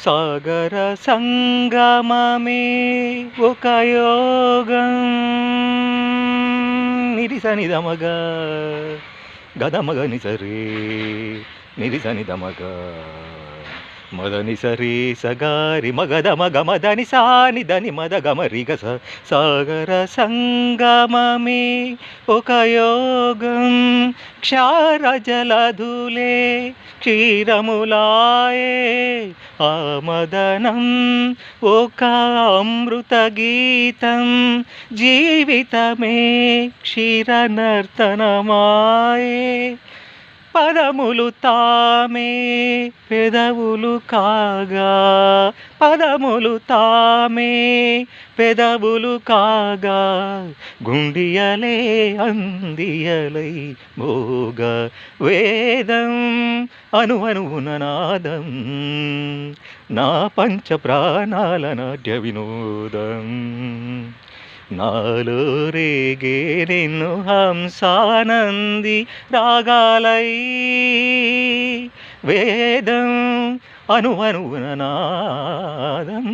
సాగర సంగమమే ఒక యోగం. నిరిసనిదమగ గదమగని సరే నిరిసనిదమగ మదని సరి సగారి మగద మగ మదని సాని దని మద గమరిగ సాగర సంగమమే ఒక యోగం. క్షార జలధులే క్షీరములాయే ఆమదనం ఒక అమృత గీతం. జీవితమే క్షీరనర్తనమాయే పదములు తామే పెదవులు కాగా. పదములు తామే పెదవులు కాగా. గుండియలే అందియలై మోగ. వేదం అణువణువున నాదం నా పంచ ప్రాణాల నాట్య వినోదం. నాలో రేగే నిన్ను హంసానంది రాగాలై. వేదం అణువణువున నాదం